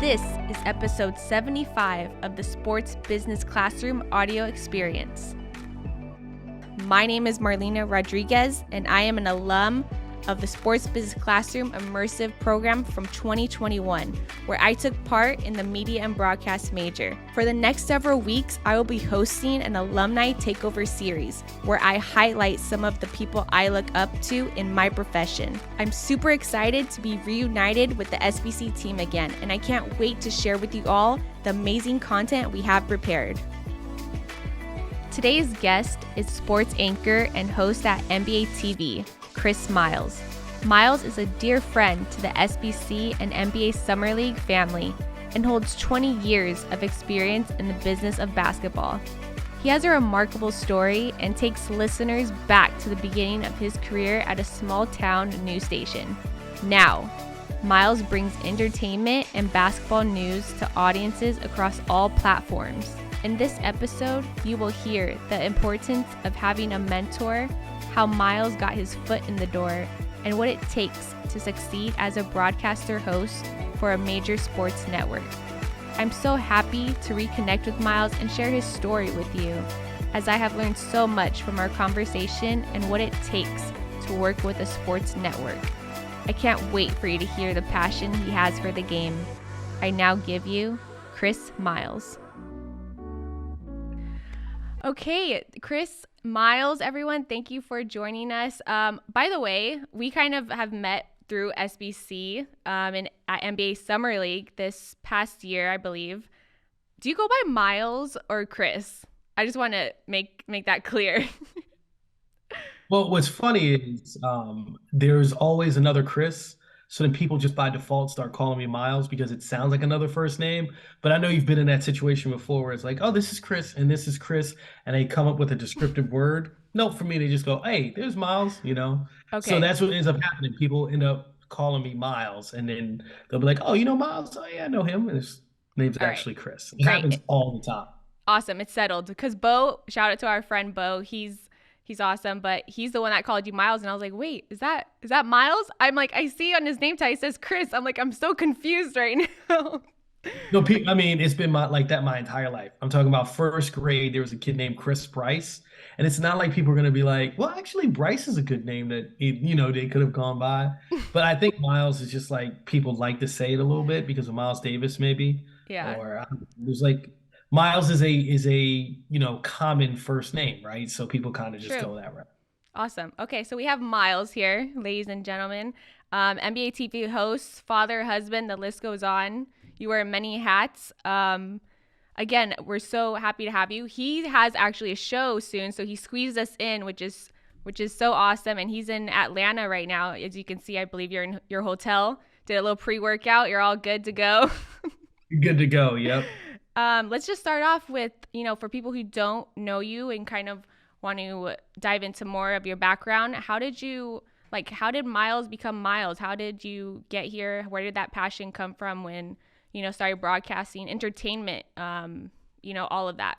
This is episode 75 of the Sports Business Classroom audio experience. My name is Marlena Rodriguez, and I am an alum of the Sports Business Classroom immersive program from 2021, where I took part in the media and broadcast major. For the next several weeks, I will be hosting an alumni takeover series where I highlight some of the people I look up to in my profession. I'm super excited to be reunited with the SBC team again, and I can't wait to share with you all the amazing content we have prepared. Today's guest is sports anchor and host at NBA TV, Chris Miles. Miles is a dear friend to the SBC and NBA Summer League family and holds 20 years of experience in the business of basketball. He has a remarkable story and takes listeners back to the beginning of his career at a small town news station. Now, Miles brings entertainment and basketball news to audiences across all platforms. In this episode, you will hear the importance of having a mentor, how Miles got his foot in the door, and what it takes to succeed as a broadcaster host for a major sports network. I'm so happy to reconnect with Miles and share his story with you, as I have learned so much from our conversation and what it takes to work with a sports network. I can't wait for you to hear the passion he has for the game. I now give you Chris Miles. Okay, Chris Miles, everyone, thank you for joining us. By the way, we kind of have met through SBC and at NBA Summer League this past year, I believe. Do you go by Miles or Chris? I just want to make that clear. Well, what's funny is there's always another Chris. So then people just by default start calling me Miles because it sounds like another first name. But I know you've been in that situation before where it's like, oh, this is Chris and this is Chris. And they come up with a descriptive word. No, for me, they just go, hey, there's Miles. So Okay. that's what ends up happening. People end up calling me Miles. And then they'll be like, oh, you know Miles? Oh, yeah, I know him. And his name's All right. actually Chris. It happens Great. all the time. Awesome. It's settled. Because Bo, shout out to our friend Bo. He's awesome, but he's the one that called you Miles, and I was like, wait, is that Miles? I'm like, I see on his name tag it says Chris. I'm like, I'm so confused right now. No, I mean, it's been like that my entire life. I'm talking about first grade. There was a kid named Chris Bryce, and it's not like people are going to be like, well, actually, Bryce is a good name that they could have gone by. But I think Miles is just like people like to say it a little bit because of Miles Davis, maybe, Yeah. or there's like Miles is a common first name, right? So people kind of just True. go that route. Awesome. Okay, so we have Miles here, ladies and gentlemen. NBA TV host, father, husband, the list goes on. You wear many hats. Again, we're so happy to have you. He has actually a show soon, so he squeezed us in, which is so awesome. And he's in Atlanta right now. As you can see, I believe you're in your hotel. Did a little pre-workout. You're all good to go. You're good to go. Yep. Let's just start off with, for people who don't know you and kind of want to dive into more of your background, how did Miles become Miles? How did you get here? Where did that passion come from when, started broadcasting, entertainment, all of that?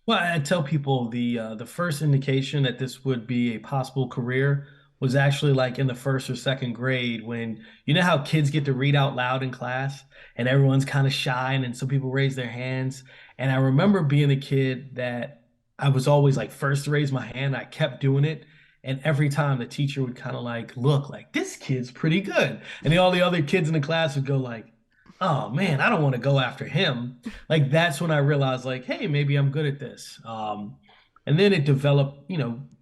Well, I tell people the first indication that this would be a possible career was actually like in the first or second grade when you know how kids get to read out loud in class and everyone's kind of shy and some people raise their hands. And I remember being a kid that I was always like first to raise my hand. I kept doing it. And every time the teacher would kind of like look like this kid's pretty good. And then all the other kids in the class would go like, oh man, I don't want to go after him. Like that's when I realized like, hey, maybe I'm good at this. And then it developed,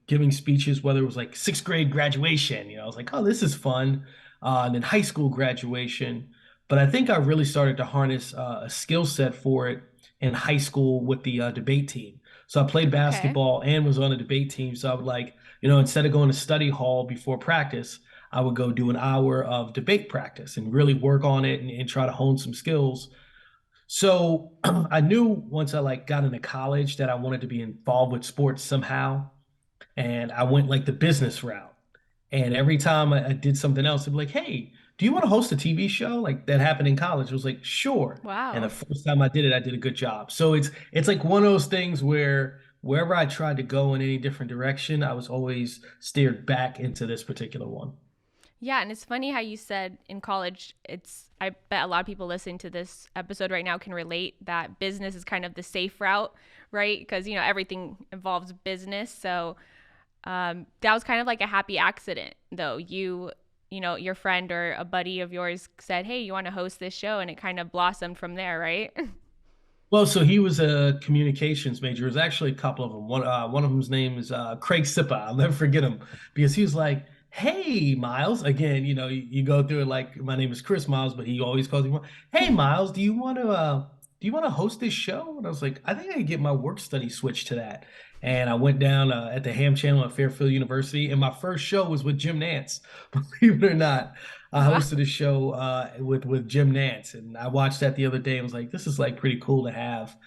giving speeches, whether it was like sixth grade graduation, I was like, oh, this is fun. And then high school graduation. But I think I really started to harness a skill set for it in high school with the debate team. So I played Okay. basketball and was on a debate team. So I would like, instead of going to study hall before practice, I would go do an hour of debate practice and really work on it and try to hone some skills. So I knew once I like got into college that I wanted to be involved with sports somehow. And I went like the business route. And every time I did something else, it'd be like, hey, do you want to host a TV show? Like that happened in college. I was like, sure. And the Wow. first time I did it, I did a good job. So it's like one of those things where wherever I tried to go in any different direction, I was always steered back into this particular one. Yeah, and it's funny how you said in college, I bet a lot of people listening to this episode right now can relate that business is kind of the safe route, right? Because, everything involves business. So that was kind of like a happy accident, though. Your friend or a buddy of yours said, hey, you want to host this show? And it kind of blossomed from there, right? Well, so he was a communications major. There's actually a couple of them. One of them's name is Craig Sippa. I'll never forget him because he was like, "Hey, Miles." Again, you go through it like my name is Chris Miles, but he always calls me, "Hey, Miles, do you want to host this show?" And I was like, "I think I could get my work study switched to that." And I went down at the Ham Channel at Fairfield University, and my first show was with Jim Nance. Believe it or not. I Wow. hosted a show with Jim Nance, and I watched that the other day. And was like, this is like pretty cool to have,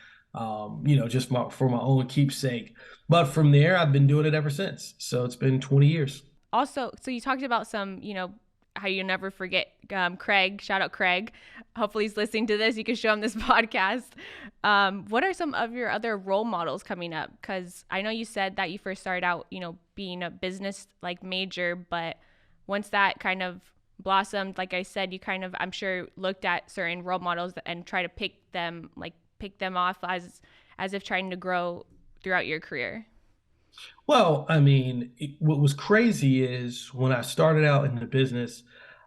just for my own keepsake. But from there, I've been doing it ever since. So it's been 20 years. Also, so you talked about some, how you never forget Craig. Shout out Craig. Hopefully he's listening to this. You can show him this podcast. What are some of your other role models coming up? Because I know you said that you first started out, being a business like major, but once that kind of blossomed, like I said, you kind of, I'm sure, looked at certain role models and try to pick them off as if trying to grow throughout your career. Well, I mean, what was crazy is when I started out in the business,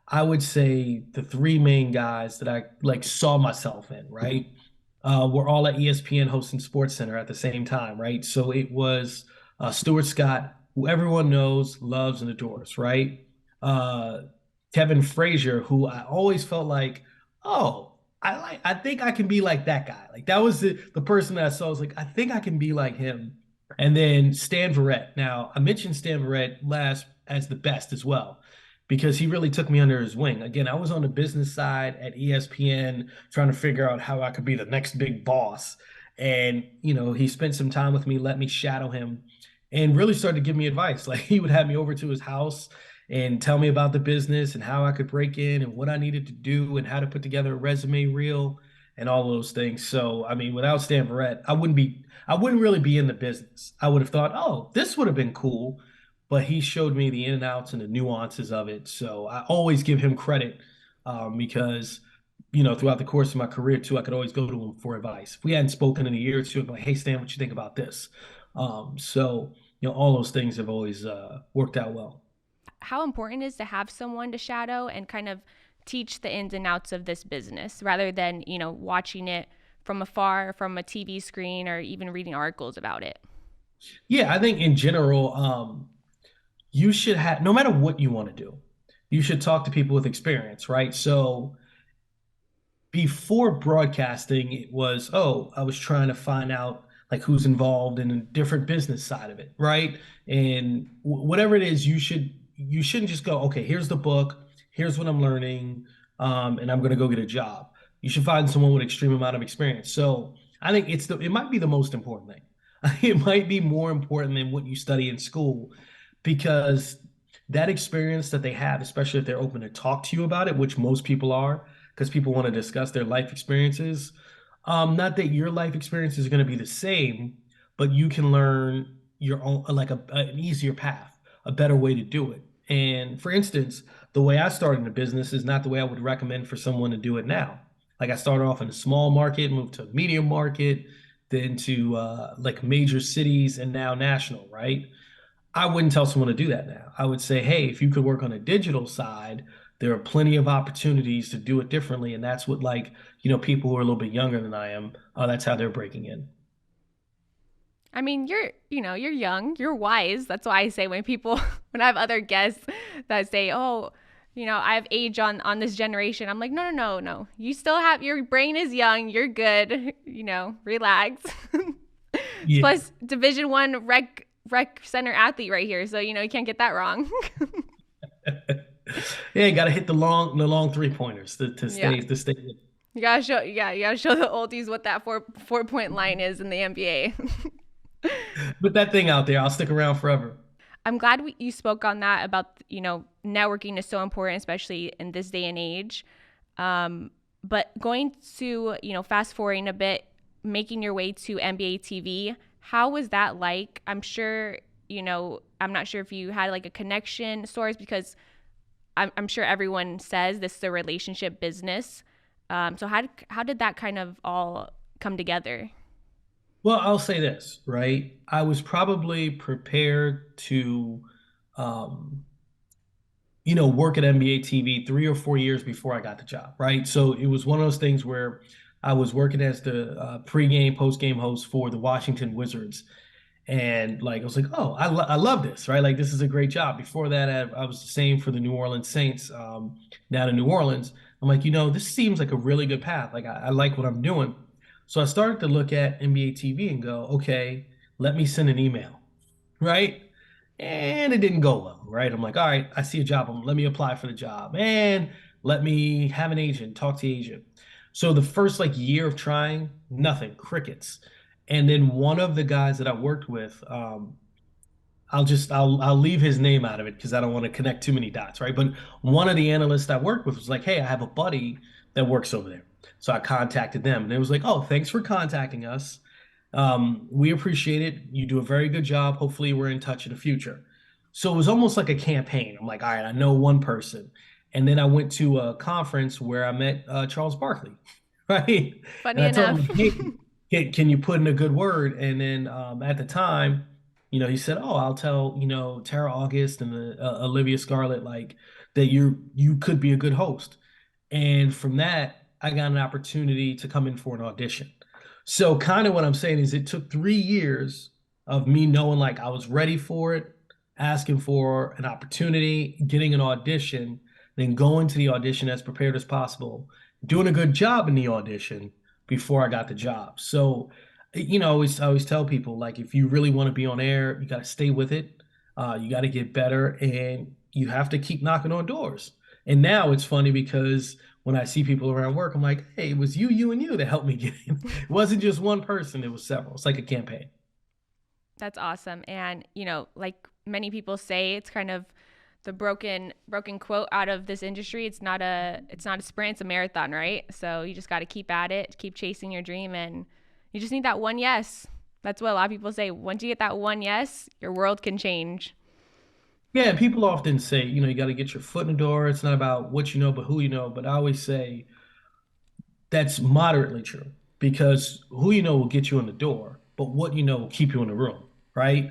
I would say the three main guys that I like saw myself in, right? Were all at ESPN hosting Sports Center at the same time, right? So it was Stuart Scott, who everyone knows, loves, and adores, right? Uh, Kevin Frazier, who I always felt like, oh, I think I can be like that guy. Like that was the person that I saw. I was like, I think I can be like him. And then Stan Verrett. Now, I mentioned Stan Verrett last as the best as well, because he really took me under his wing. Again, I was on the business side at ESPN trying to figure out how I could be the next big boss. And, he spent some time with me, let me shadow him, and really started to give me advice. Like he would have me over to his house and tell me about the business and how I could break in and what I needed to do and how to put together a resume reel and all those things. So, I mean, without Stan Verrett, I wouldn't really be in the business. I would have thought, oh, this would have been cool, but he showed me the in and outs and the nuances of it. So I always give him credit because, throughout the course of my career too, I could always go to him for advice. If we hadn't spoken in a year or two, I'd be like, hey, Stan, what you think about this? So, all those things have always worked out well. How important is to have someone to shadow and kind of teach the ins and outs of this business rather than, watching it from afar, from a TV screen, or even reading articles about it? Yeah, I think in general, you should have, no matter what you want to do, you should talk to people with experience, right? So before broadcasting, it was, oh, I was trying to find out like who's involved in a different business side of it, right? And whatever it is, you shouldn't just go, okay, here's the book, here's what I'm learning, and I'm gonna go get a job. You should find someone with extreme amount of experience. So I think it might be the most important thing. It might be more important than what you study in school because that experience that they have, especially if they're open to talk to you about it, which most people are, because people want to discuss their life experiences. Not that your life experience is going to be the same, but you can learn your own, like an easier path, a better way to do it. And for instance, the way I started in a business is not the way I would recommend for someone to do it now. Like I started off in a small market, moved to a medium market, then to like major cities, and now national, right? I wouldn't tell someone to do that now. I would say, hey, if you could work on a digital side, there are plenty of opportunities to do it differently. And that's what, like, people who are a little bit younger than I am, that's how they're breaking in. I mean, you're young, you're wise. That's why I say when people, when I have other guests that say, oh, I have age on this generation. I'm like, no, no, no, no. You still have, your brain is young. You're good. Relax. Yeah. Plus Division 1 rec center athlete right here. So, you can't get that wrong. Yeah, you got to hit the long three pointers to Yeah. stay. You gotta show the oldies what that four point line is in the NBA. Put that thing out there. I'll stick around forever. I'm glad you spoke on that about, networking is so important, especially in this day and age. But going to, fast forwarding a bit, making your way to NBA TV, how was that like? I'm sure, I'm not sure if you had like a connection source because I'm sure everyone says this is a relationship business. So how did that kind of all come together? Well, I'll say this, right? I was probably prepared to, um, work at NBA TV 3 or 4 years before I got the job, right? So it was one of those things where I was working as the pregame, postgame host for the Washington Wizards. And like, I was like, oh, I love this, right? Like, this is a great job. Before that, I was the same for the New Orleans Saints down in New Orleans. I'm like, this seems like a really good path. Like, I like what I'm doing. So I started to look at NBA TV and go, okay, let me send an email, right? And it didn't go well, right? I'm like, all right, I see a job. Let me apply for the job and let me have an agent, talk to the agent. So the first like year of trying, nothing, crickets. And then one of the guys that I worked with, I'll leave his name out of it because I don't want to connect too many dots, right? But one of the analysts I worked with was like, hey, I have a buddy that works over there. So I contacted them and it was like, oh, thanks for contacting us. We appreciate it. You do a very good job. Hopefully, we're in touch in the future. So it was almost like a campaign. I'm like, all right, I know one person. And then I went to a conference where I met Charles Barkley, right? And Funny I told him, enough. like, hey, can you put in a good word? And then at the time, he said, oh, I'll tell, Tara August and Olivia Scarlett, like that you could be a good host. And from that, I got an opportunity to come in for an audition. So kind of what I'm saying is it took 3 years of me knowing like I was ready for it, asking for an opportunity, getting an audition, then going to the audition as prepared as possible, doing a good job in the audition before I got the job. So, I always tell people like if you really want to be on air, you got to stay with it. You got to get better, and you have to keep knocking on doors. And now it's funny because when I see people around work, I'm like, hey, it was you, and you that helped me get in. It wasn't just one person, it was several. It's like a campaign. That's awesome. And, like many people say, it's kind of the broken quote out of this industry. It's not a sprint, it's a marathon, right? So you just got to keep at it, keep chasing your dream, and you just need that one yes. That's what a lot of people say. Once you get that one yes, your world can change. Yeah, people often say, you got to get your foot in the door. It's not about what you know, but who you know. But I always say that's moderately true because who you know will get you in the door, but what you know will keep you in the room, right?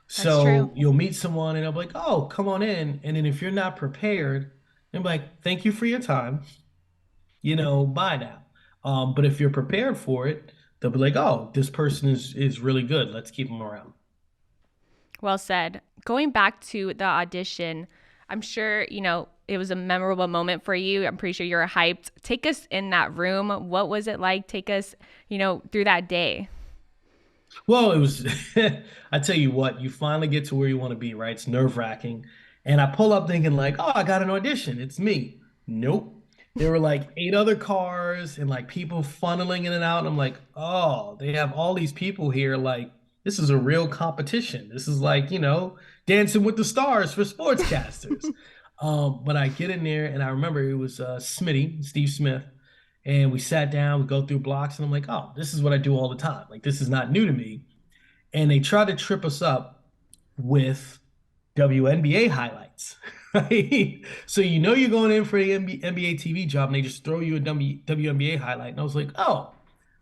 That's true. So you'll meet someone and they'll be like, oh, come on in. And then if you're not prepared, they'll be like, thank you for your time, bye now. But if you're prepared for it, they'll be like, oh, this person is really good. Let's keep them around. Well said. Going back to the audition, I'm sure, it was a memorable moment for you. I'm pretty sure you're hyped. Take us in that room. What was it like? Take us, through that day. Well, it was, I tell you what, you finally get to where you want to be, right? It's nerve-wracking. And I pull up thinking like, oh, I got an audition. It's me. Nope. There were like 8 other cars and like people funneling in and out. And I'm like, oh, they have all these people here. Like, this is a real competition. This is like, Dancing with the Stars for sportscasters. But I get in there and I remember it was Smitty, Steve Smith, and we sat down, we go through blocks, and I'm like, oh, this is what I do all the time. Like, this is not new to me. And they tried to trip us up with WNBA highlights, right? So you're going in for the NBA TV job, and they just throw you a WNBA highlight. And I was like, oh,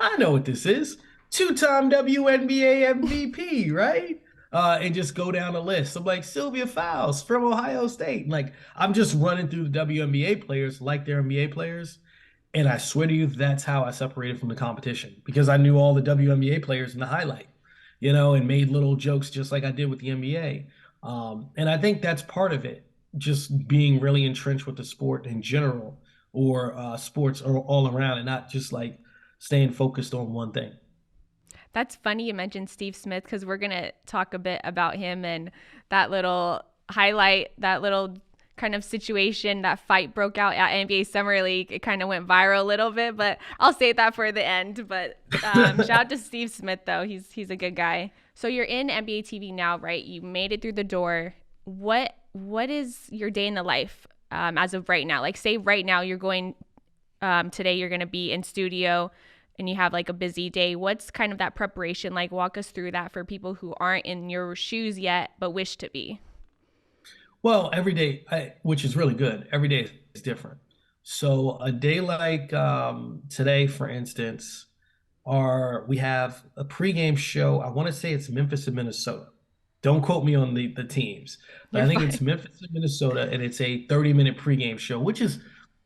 I know what this is. Two-time WNBA MVP, right? And just go down the list. I'm like, Sylvia Fowles from Ohio State. Like, I'm just running through the WNBA players like they're NBA players. And I swear to you, that's how I separated from the competition because I knew all the WNBA players in the highlight, and made little jokes just like I did with the NBA. And I think that's part of it, just being really entrenched with the sport in general or sports or all around and not just like staying focused on one thing. That's funny you mentioned Steve Smith because we're going to talk a bit about him and that little highlight, that little kind of situation, that fight broke out at NBA Summer League. It kind of went viral a little bit, but I'll save that for the end. But shout out to Steve Smith, though. He's a good guy. So you're in NBA TV now, right? You made it through the door. What is your day in the life as of right now? Like, say right now you're going today, you're going to be in studio and you have like a busy day. What's kind of that preparation like? Walk us through that for people who aren't in your shoes yet but wish to be. Well, every day, which is really good. Every day is different. So a day like today, for instance, we have a pregame show. I want to say it's Memphis and Minnesota. Don't quote me on the teams, but You're I think fine. it's Memphis and Minnesota, and it's a 30-minute pregame show, which is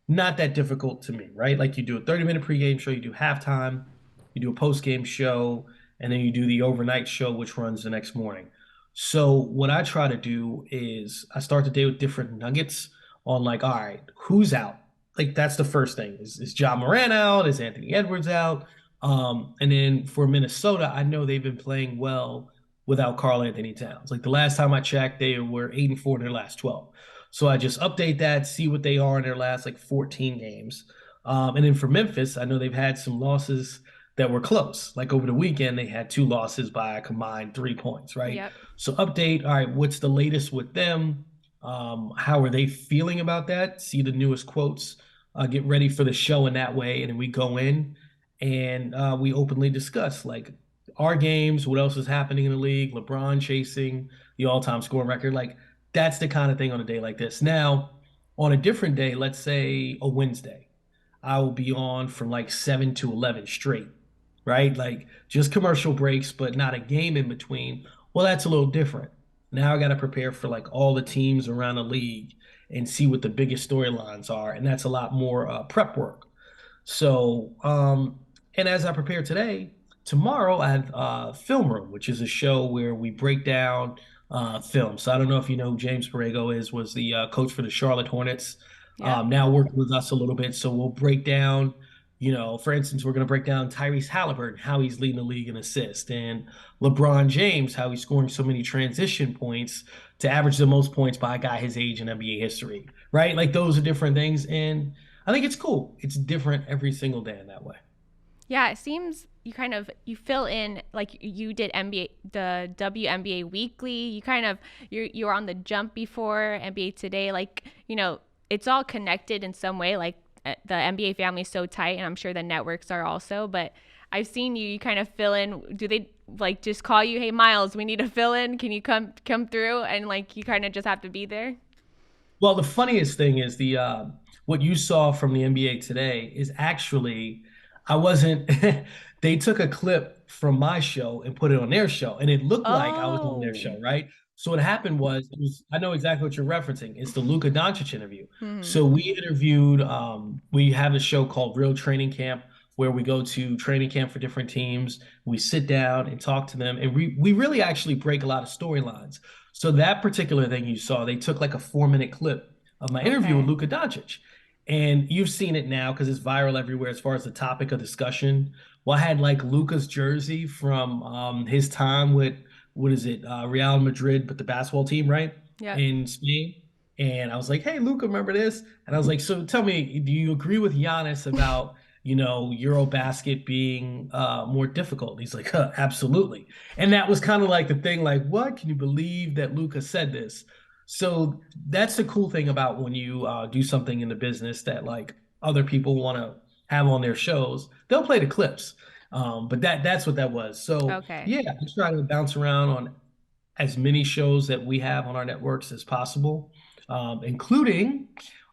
not that difficult to me, right? Like you do a 30-minute pregame show, you do halftime, you do a postgame show, and then you do the overnight show, which runs the next morning. So what I try to do is I start the day with different nuggets on like, all right, who's out? Like that's the first thing. Is John Moran out? Is Anthony Edwards out? And then for Minnesota, I know they've been playing well without Karl Anthony Towns. Like the last time I checked, they were 8-4 in their last 12. So I just update that, see what they are in their last like 14 games. And then for Memphis, I know they've had some losses that were close. Like over the weekend, they had two losses by a combined 3 points, right? Yep. So update, all right, what's the latest with them? How are they feeling about that? See the newest quotes, get ready for the show in that way. And then we go in and we openly discuss like our games, what else is happening in the league, LeBron chasing the all-time scoring record. Like that's the kind of thing on a day like this. Now, on a different day, let's say a Wednesday, I will be on from like 7 to 11 straight, right? Like just commercial breaks, but not a game in between. Well, that's a little different. Now I got to prepare for like all the teams around the league and see what the biggest storylines are. And that's a lot more prep work. So, and as I prepare today, tomorrow I have Film Room, which is a show where we break down film. So I don't know if you know who James Borrego was the coach for the Charlotte Hornets. Yep. Now working with us a little bit. So we'll break down, for instance, we're going to break down Tyrese Halliburton, how he's leading the league in assists, and LeBron James, how he's scoring so many transition points to average the most points by a guy his age in NBA history, right? Like those are different things. And I think it's cool. It's different every single day in that way. Yeah, it seems you fill in like you did NBA the WNBA weekly. You're on the jump before NBA Today. Like it's all connected in some way. Like the NBA family is so tight, and I'm sure the networks are also. But I've seen you kind of fill in. Do they like just call you, "Hey Miles, we need to fill in. Can you come through?" And like you kind of just have to be there. Well, the funniest thing is the what you saw from the NBA today is actually I wasn't. They took a clip from my show and put it on their show, and it looked like I was on their Oh. show, right? So what happened was, I know exactly what you're referencing. It's the Luka Doncic interview. Hmm. So we interviewed. We have a show called Real Training Camp where we go to training camp for different teams. We sit down and talk to them, and we really actually break a lot of storylines. So that particular thing you saw, they took like a 4-minute clip of my interview with Okay. Luka Doncic. And you've seen it now because it's viral everywhere as far as the topic of discussion. Well, I had like Luka's jersey from his time with, what is it, Real Madrid, but the basketball team, right? Yep. In Spain. And I was like, hey, Luka, remember this? And I was like, so tell me, do you agree with Giannis about, Eurobasket being more difficult? And he's like, huh, absolutely. And that was kind of like the thing, like, what? Can you believe that Luka said this? So that's the cool thing about when you do something in the business that like other people want to have on their shows. They'll play the clips, but that's what that was. So Okay. yeah, I try to bounce around on as many shows that we have on our networks as possible, including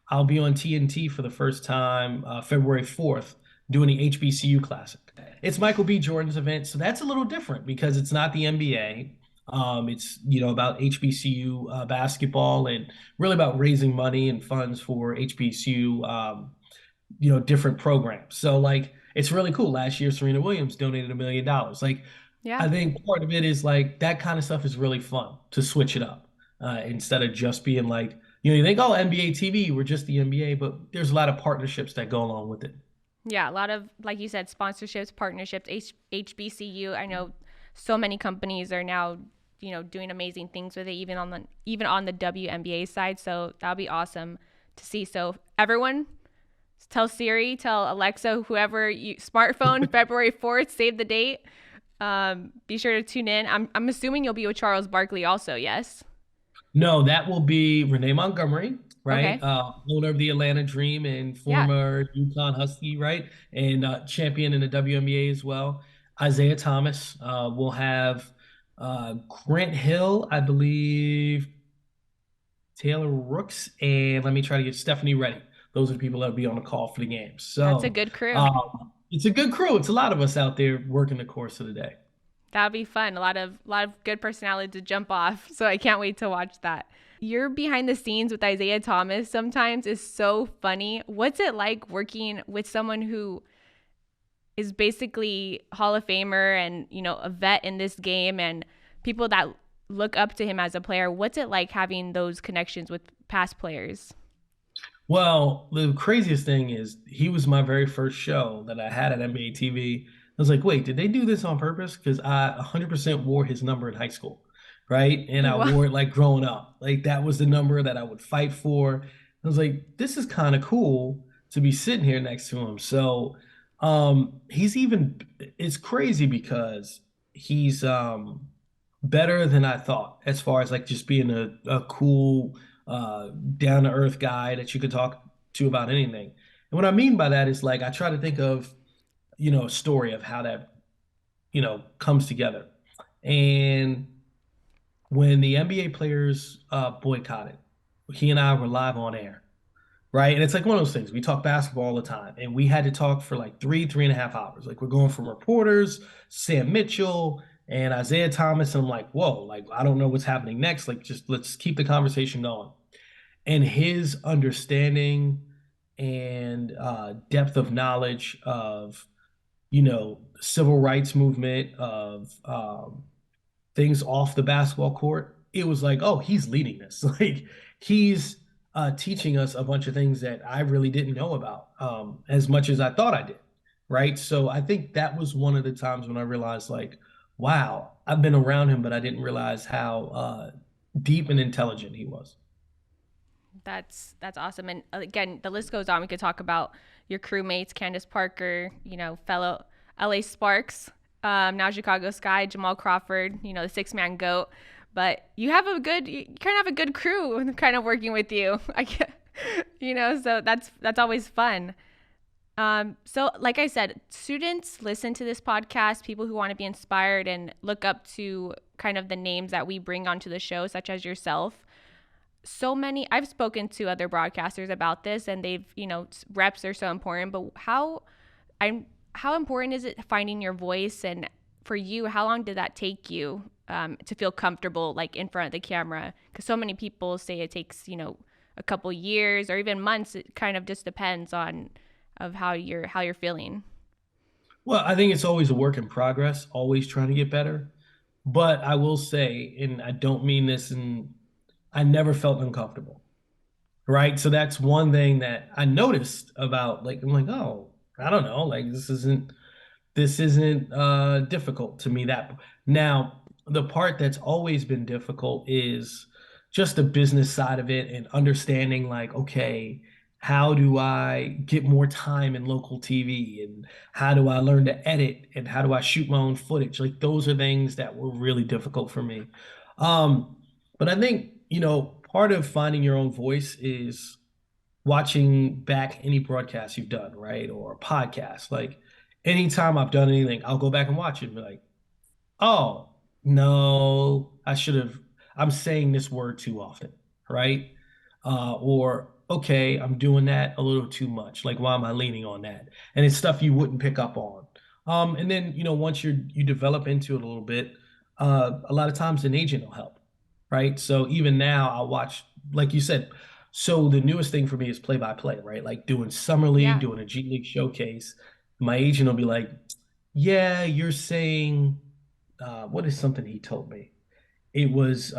I'll be on TNT for the first time February 4th doing the HBCU Classic. It's Michael B. Jordan's event, so that's a little different because it's not the NBA. It's about HBCU basketball and really about raising money and funds for HBCU different programs. So like it's really cool. Last year, Serena Williams donated $1 million. Like Yeah. I think part of it is like that kind of stuff is really fun to switch it up instead of just being like you think, oh, NBA TV, we're just the NBA, but there's a lot of partnerships that go along with it. Yeah, a lot of, like you said, sponsorships, partnerships, HBCU. I know so many companies are now, doing amazing things with it, even on the WNBA side. So that'll be awesome to see. So everyone, tell Siri, tell Alexa, whoever you smartphone, February 4th, save the date. Be sure to tune in. I'm assuming you'll be with Charles Barkley also. Yes. No, that will be Renee Montgomery, right? Okay. Owner of the Atlanta Dream and Yeah. former UConn Husky, right? And champion in the WNBA as well. Isaiah Thomas. We'll have Grant Hill, I believe, Taylor Rooks, and let me try to get Stephanie ready. Those are the people that will be on the call for the game. That's a So good crew. it's a good crew. It's a lot of us out there working the course of the day. That'll be fun. A lot of good personality to jump off. So I can't wait to watch that. Your behind the scenes with Isaiah Thomas sometimes is so funny. What's it like working with someone who is basically Hall of Famer and, a vet in this game and people that look up to him as a player? What's it like having those connections with past players? Well, the craziest thing is he was my very first show that I had at NBA TV. I was like, wait, did they do this on purpose? Because I 100% wore his number in high school, right? And I Wow. wore it like growing up. Like that was the number that I would fight for. I was like, this is kind of cool to be sitting here next to him. So he's even, it's crazy because he's better than I thought as far as like just being a cool, down to earth guy that you could talk to about anything. And what I mean by that is like I try to think of, a story of how that, comes together. And when the NBA players boycotted, he and I were live on air, right? And it's like one of those things. We talk basketball all the time, and we had to talk for like 3.5 hours. Like we're going from reporters, Sam Mitchell, and Isaiah Thomas. And I'm like, whoa, like I don't know what's happening next. Like just let's keep the conversation going. And his understanding and depth of knowledge of, civil rights movement, of things off the basketball court, it was like, oh, he's leading this. Like he's teaching us a bunch of things that I really didn't know about as much as I thought I did. Right. So I think that was one of the times when I realized, like, wow, I've been around him, but I didn't realize how deep and intelligent he was. That's awesome. And again, the list goes on. We could talk about your crewmates, Candace Parker, fellow LA Sparks, now Chicago Sky, Jamal Crawford, the 6-man goat. But you kind of have a good crew kind of working with you. So that's always fun. So like I said, students listen to this podcast, people who want to be inspired and look up to kind of the names that we bring onto the show, such as yourself. So many, I've spoken to other broadcasters about this and they've, reps are so important, but how important is it finding your voice? And for you, how long did that take you to feel comfortable like in front of the camera? Because so many people say it takes, a couple years or even months. It kind of just depends on of how you're feeling. Well, I think it's always a work in progress, always trying to get better. But I will say, and I don't mean this, and I never felt uncomfortable. Right. So that's one thing that I noticed about like, I'm like, oh, I don't know, like this isn't difficult to me. That now the part that's always been difficult is just the business side of it and understanding like, okay, how do I get more time in local TV and how do I learn to edit and how do I shoot my own footage? Like those are things that were really difficult for me. But I think, part of finding your own voice is watching back any broadcast you've done, right? Or a podcast. Like anytime I've done anything, I'll go back and watch it and be like, oh, no, I'm saying this word too often, right? Or, okay, I'm doing that a little too much. Like, why am I leaning on that? And it's stuff you wouldn't pick up on. And then, once you develop into it a little bit, a lot of times an agent will help, right? So even now I'll watch, like you said, so the newest thing for me is play by play, right? Like doing summer league, Yeah. doing a G League showcase. My agent will be like, yeah, you're saying, what is something he told me? It was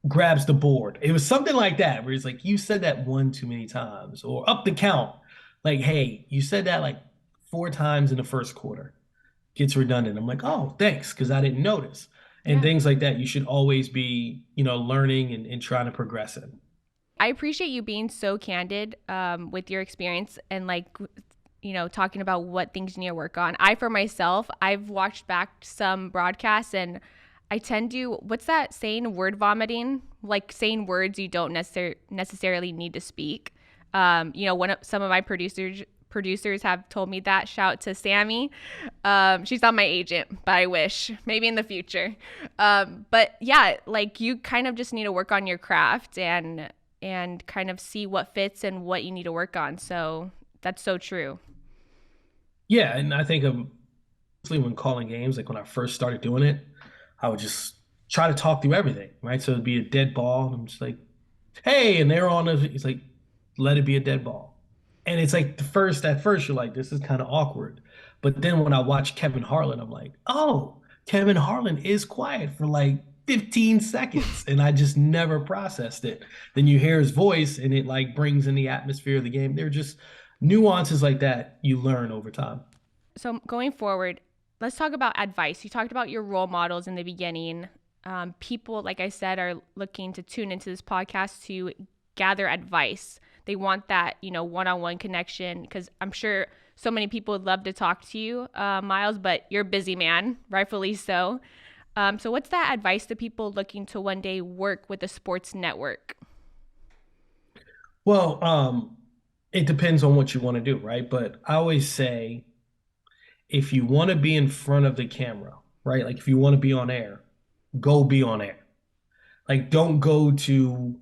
grabs the board. It was something like that, where he's like, you said that one too many times, or up the count. Like, hey, you said that like 4 times in the first quarter. Gets redundant. I'm like, oh, thanks, because I didn't notice. And Yeah. things like that, you should always be, learning and trying to progress in. I appreciate you being so candid with your experience and like, talking about what things you need to work on. For myself, I've watched back some broadcasts and I tend to, what's that saying, word vomiting, like saying words you don't necessarily need to speak. Some of my producers have told me that. Shout to Sammy. She's not my agent, but I wish maybe in the future. But yeah, like you kind of just need to work on your craft and kind of see what fits and what you need to work on. So that's so true. Yeah, and I think when calling games, like when I first started doing it, I would just try to talk through everything, right? So it'd be a dead ball, and I'm just like, hey, and they're on it's like, let it be a dead ball. And it's like at first you're like, this is kind of awkward. But then when I watch Kevin Harlan, I'm like, oh, Kevin Harlan is quiet for like 15 seconds. And I just never processed it. Then you hear his voice and it like brings in the atmosphere of the game. They're just nuances like that you learn over time. So going forward, let's talk about advice. You talked about your role models in the beginning. People, like I said, are looking to tune into this podcast to gather advice. They want that, one-on-one connection because I'm sure so many people would love to talk to you, Miles, but you're a busy man, rightfully so. So what's that advice to people looking to one day work with a sports network? Well, it depends on what you want to do, right? But I always say if you want to be in front of the camera, right? Like if you want to be on air, go be on air. Like don't go to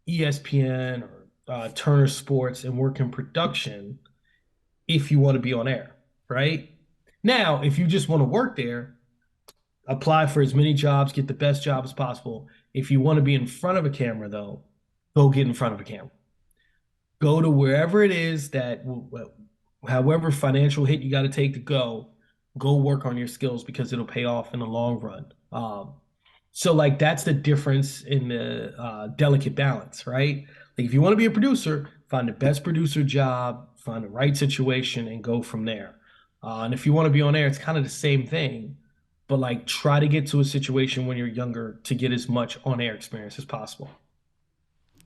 ESPN or Turner Sports and work in production if you want to be on air, right? Now, if you just want to work there, apply for as many jobs, get the best job as possible. If you want to be in front of a camera, though, go get in front of a camera. Go to wherever it is that, however financial hit you got to take to go work on your skills because it'll pay off in the long run. So like that's the difference in the delicate balance, right? Like if you want to be a producer, find the best producer job, find the right situation, and go from there. And if you want to be on air, it's kind of the same thing, but like try to get to a situation when you're younger to get as much on air experience as possible.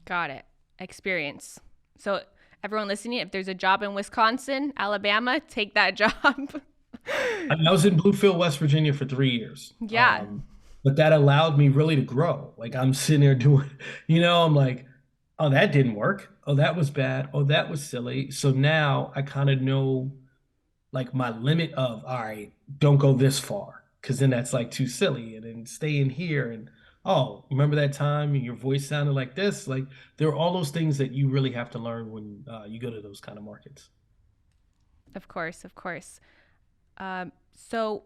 Got it. Experience. So everyone listening, if there's a job in Wisconsin, Alabama, take that job. I was in Bluefield, West Virginia for 3 years. Yeah. But that allowed me really to grow. Like I'm sitting there doing, I'm like, oh, that didn't work. Oh, that was bad. Oh, that was silly. So now I kind of know like my limit of, all right, don't go this far because then that's like too silly. And then stay in here and, oh, remember that time your voice sounded like this? Like there are all those things that you really have to learn when you go to those kind of markets. Of course, of course. So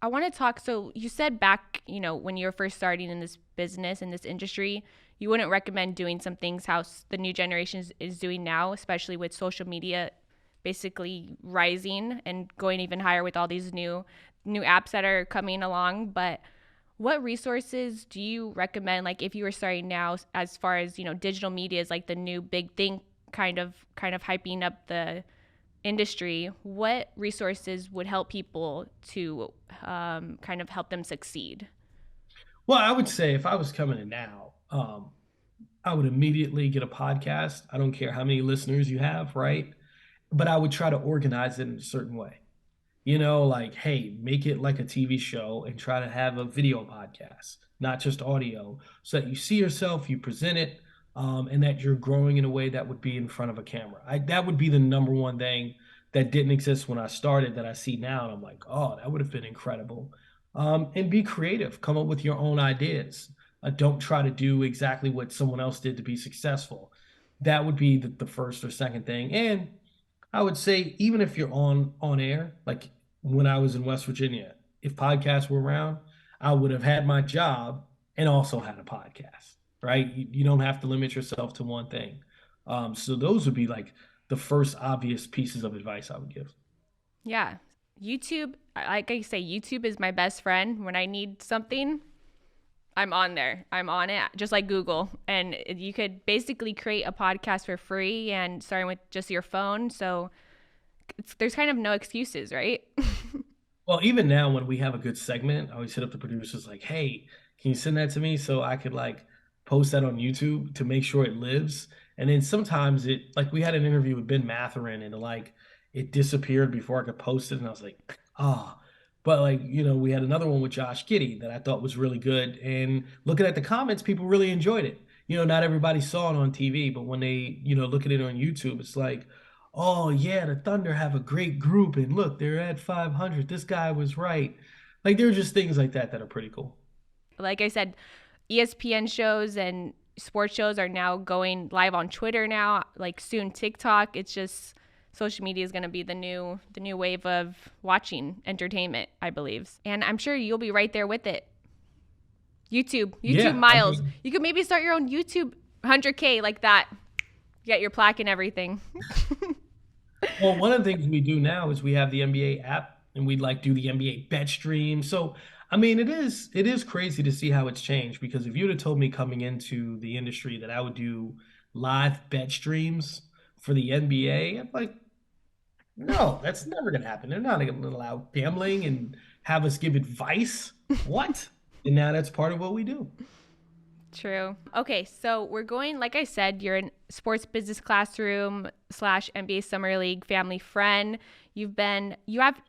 I want to talk. So you said back, when you were first starting in this business, in this industry, you wouldn't recommend doing some things how the new generation is doing now, especially with social media basically rising and going even higher with all these new apps that are coming along. But what resources do you recommend, like if you were starting now, as far as digital media is like the new big thing, kind of hyping up the industry? What resources would help people to kind of help them succeed? Well, I would say if I was coming in now, I would immediately get a podcast. I don't care how many listeners you have, right? But I would try to organize it in a certain way. Like, hey, make it like a TV show and try to have a video podcast, not just audio, so that you see yourself, you present it, and that you're growing in a way that would be in front of a camera. That would be the number one thing that didn't exist when I started that I see now. And I'm like, oh, that would have been incredible. And be creative, come up with your own ideas. Don't try to do exactly what someone else did to be successful. That would be the first or second thing. And I would say, even if you're on air, like when I was in West Virginia, if podcasts were around, I would have had my job and also had a podcast, right? You don't have to limit yourself to one thing. So those would be like the first obvious pieces of advice I would give. Yeah. YouTube, like I say, YouTube is my best friend. When I need something, I'm on there. I'm on it, just like Google. And you could basically create a podcast for free and starting with just your phone. So there's kind of no excuses, right? Well, even now when we have a good segment, I always hit up the producers like, hey, can you send that to me so I could like post that on YouTube to make sure it lives? And then sometimes like we had an interview with Ben Matherin and like it disappeared before I could post it. And I was like, ah. But like, we had another one with Josh Giddey that I thought was really good. And looking at the comments, people really enjoyed it. Not everybody saw it on TV, but when they, look at it on YouTube, it's like, oh yeah, the Thunder have a great group, and look, they're at 500. This guy was right. Like there are just things like that that are pretty cool. Like I said, ESPN shows and sports shows are now going live on Twitter now, like soon TikTok. It's just social media is going to be the new wave of watching entertainment, I believe. And I'm sure you'll be right there with it. YouTube Yeah, I Miles. mean, You could maybe start your own YouTube 100K like that. Get your plaque and everything. well, one of the things we do now is we have the NBA app and we like do the NBA bet stream. So, I mean, it is crazy to see how it's changed because if you'd have told me coming into the industry that I would do live bet streams for the NBA, I'm like, no, that's never gonna happen. They're not gonna allow gambling and have us give advice. What? And now that's part of what we do. True. Okay, so we're going, like I said, you're in sports business classroom slash NBA summer league family friend. You have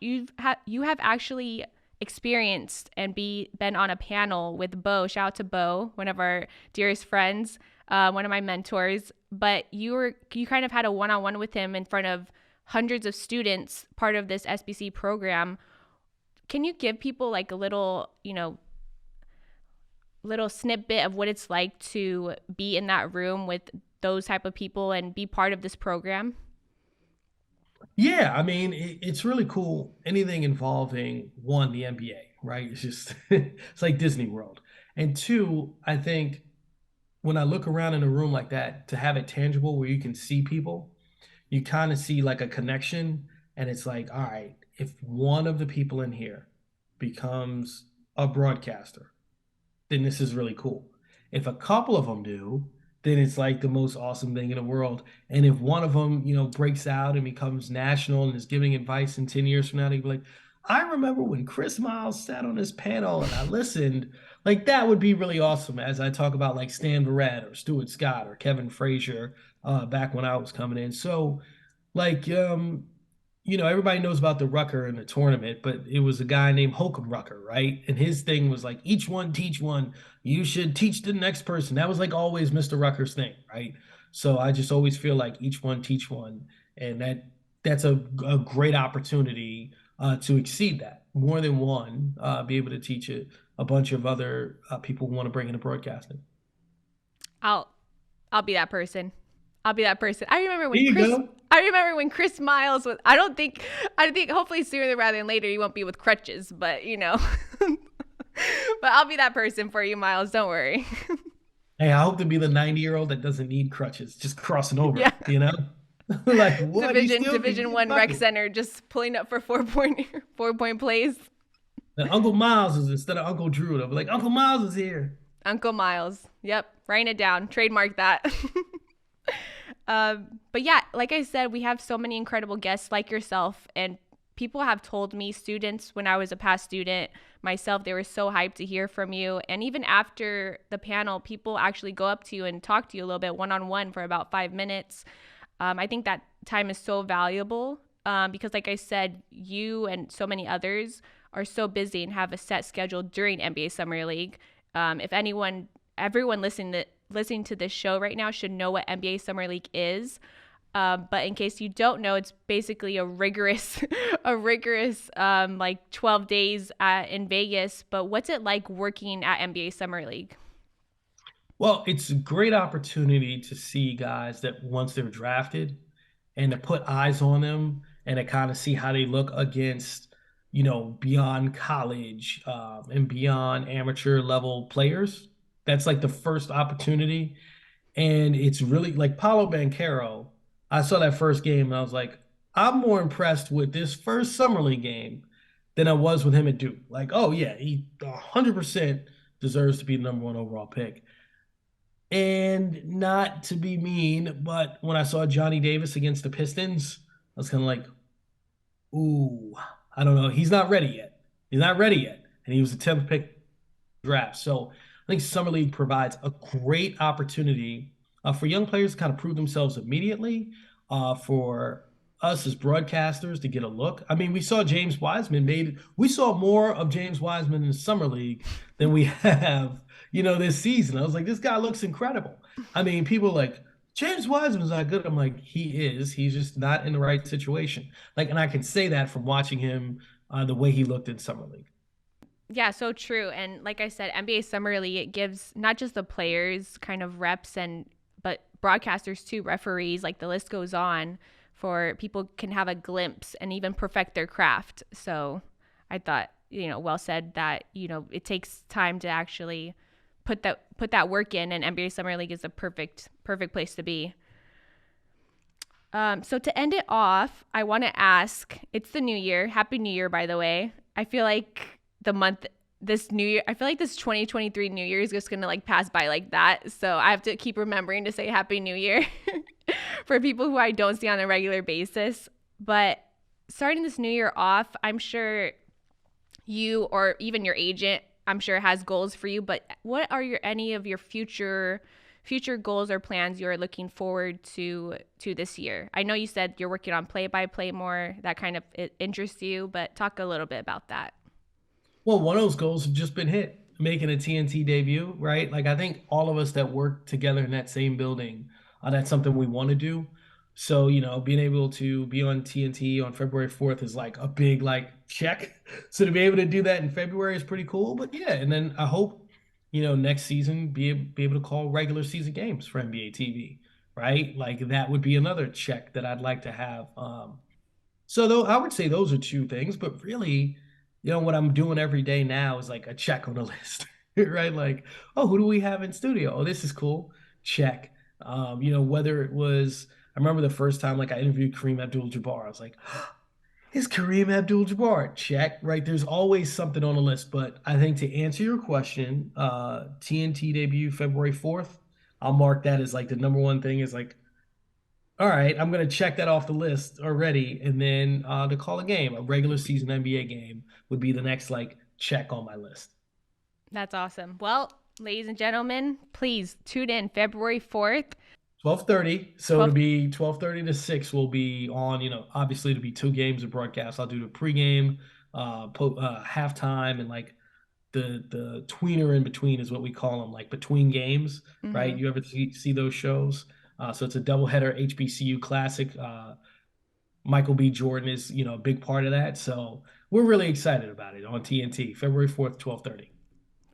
actually experienced and been on a panel with Bo. Shout out to Bo, one of our dearest friends, one of my mentors. But you kind of had a one-on-one with him in front of hundreds of students, part of this SBC program. Can you give people like a little snippet of what it's like to be in that room with those type of people and be part of this program? Yeah, I mean, it's really cool. Anything involving one, the NBA, right? It's just it's like Disney World. And two, I think when I look around in a room like that, to have it tangible where you can see people, you kind of see like a connection. And it's like, all right, if one of the people in here becomes a broadcaster, then this is really cool. If a couple of them do, then it's like the most awesome thing in the world. And if one of them, breaks out and becomes national and is giving advice in 10 years from now, they'd be like, I remember when Chris Miles sat on this panel and I listened. Like that would be really awesome as I talk about like Stan Verrett or Stuart Scott or Kevin Frazier back when I was coming in. So like everybody knows about the Rucker in the tournament, but it was a guy named Holcomb Rucker, right? And his thing was like, each one teach one. You should teach the next person. That was like always Mr. Rucker's thing, right? So I just always feel like each one teach one, and that's a great opportunity to exceed that. More than one, be able to teach a bunch of other people who want to bring into broadcasting. I'll I'll be that person. I'll be that person. I remember There when you go. Chris Miles was. I think hopefully sooner rather than later he won't be with crutches, but but I'll be that person for you, Miles. Don't worry. Hey, I hope to be the 90-year-old that doesn't need crutches, just crossing over, Yeah. Like what? He still can Division get One rec buckets. center just pulling up for 4 point 4 point plays. And Uncle Miles is instead of Uncle Drew. They'll be like, Uncle Miles is here. Uncle Miles. Yep. Writing it down. Trademark that. But yeah, like I said, we have so many incredible guests like yourself, and people have told me, students, when I was a past student myself, they were so hyped to hear from you. And even after the panel, people actually go up to you and talk to you a little bit one-on-one for about 5 minutes. I think that time is so valuable because, like I said, you and so many others are so busy and have a set schedule during NBA Summer League. If everyone listening to this show right now should know what NBA Summer League is. But in case you don't know, it's basically a rigorous, like 12 days in Vegas. But what's it like working at NBA Summer League? Well, it's a great opportunity to see guys that once they're drafted and to put eyes on them and to kind of see how they look against, beyond college and beyond amateur level players. That's like the first opportunity. And it's really like Paolo Banchero. I saw that first game and I was like, I'm more impressed with this first summer league game than I was with him at Duke. Like, oh yeah, he 100% deserves to be the number one overall pick. And not to be mean, but when I saw Johnny Davis against the Pistons, I was kind of like, ooh, I don't know. He's not ready yet. He's not ready yet. And he was the 10th pick draft. So I think Summer League provides a great opportunity for young players to kind of prove themselves immediately, for us as broadcasters to get a look. I mean, we saw James Wiseman we saw more of James Wiseman in the Summer League than we have, this season. I was like, this guy looks incredible. I mean, people like, James Wiseman's not good. I'm like, he is. He's just not in the right situation. Like, and I can say that from watching him the way he looked in summer league. Yeah, so true. And like I said, NBA Summer League, it gives not just the players kind of reps but broadcasters too, referees, like the list goes on, for people can have a glimpse and even perfect their craft. So I thought, well said that, it takes time to actually put that work in, and NBA Summer League is a perfect place to be. So to end it off, I want to ask, it's the new year. Happy New Year, by the way. I feel like this new year, I feel like this 2023 New Year is just going to like pass by like that. So I have to keep remembering to say Happy New Year for people who I don't see on a regular basis. But starting this new year off, I'm sure you, or even your agent, I'm sure has goals for you, but what are any of your future goals or plans you're looking forward to this year? I know you said you're working on play-by-play more. That kind of interests you, but talk a little bit about that. Well, one of those goals have just been hit, making a TNT debut, right? Like, I think all of us that work together in that same building, that's something we want to do. So, being able to be on TNT on February 4th is like a big, like, check. So to be able to do that in February is pretty cool. But yeah, and then I hope, next season be able to call regular season games for NBA TV, right? Like, that would be another check that I'd like to have. So though I would say those are two things, but really, what I'm doing every day now is like a check on the list, right? Like, oh, who do we have in studio? Oh, this is cool. Check. Whether it was, I remember the first time like I interviewed Kareem Abdul-Jabbar, I was like, is Kareem Abdul-Jabbar? Check, right? There's always something on the list, but I think to answer your question, TNT debut February 4th, I'll mark that as like the number one thing is like, all right, I'm going to check that off the list already. And then to call a game, a regular season NBA game would be the next like check on my list. That's awesome. Well, ladies and gentlemen, please tune in February 4th. 12:30. So it'll be 12:30 to 6 will be on, obviously it'll be 2 games of broadcast. I'll do the pregame, halftime, and like the tweener in between is what we call them, like between games, right? You ever see those shows? So it's a doubleheader HBCU classic. Michael B. Jordan is, a big part of that. So we're really excited about it on TNT, February 4th, 12:30.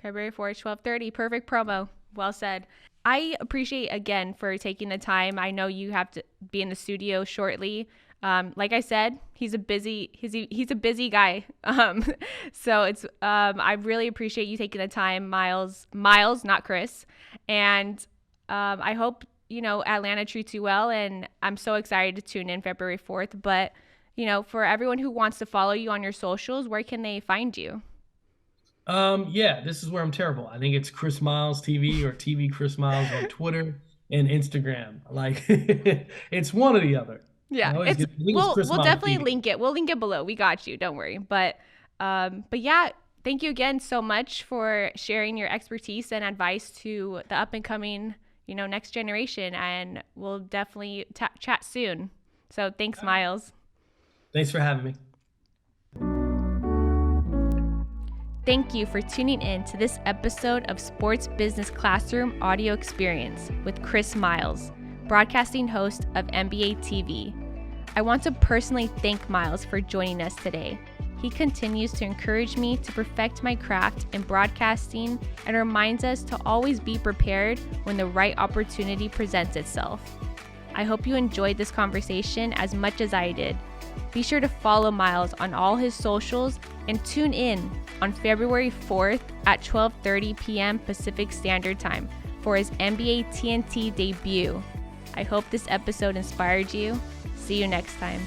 February 4th, 12:30. Perfect promo. Well said. I appreciate again for taking the time. I know you have to be in the studio shortly. Like I said, he's a busy guy. So it's I really appreciate you taking the time, Miles, not Chris. And I hope Atlanta treats you well, and I'm so excited to tune in February 4th. But for everyone who wants to follow you on your socials, where can they find you? Yeah, this is where I'm terrible. I think it's Chris Miles TV or TV Chris Miles on Twitter and Instagram. Like it's one or the other. Yeah, we'll definitely link it. We'll link it below. We got you. Don't worry. But yeah, thank you again so much for sharing your expertise and advice to the up and coming, next generation. And we'll definitely chat soon. So thanks, Miles. Thanks for having me. Thank you for tuning in to this episode of Sports Business Classroom Audio Experience with Chris Miles, broadcasting host of NBA TV. I want to personally thank Miles for joining us today. He continues to encourage me to perfect my craft in broadcasting and reminds us to always be prepared when the right opportunity presents itself. I hope you enjoyed this conversation as much as I did. Be sure to follow Miles on all his socials and tune in on February 4th at 12:30 p.m. Pacific Standard Time for his NBA TNT debut. I hope this episode inspired you. See you next time.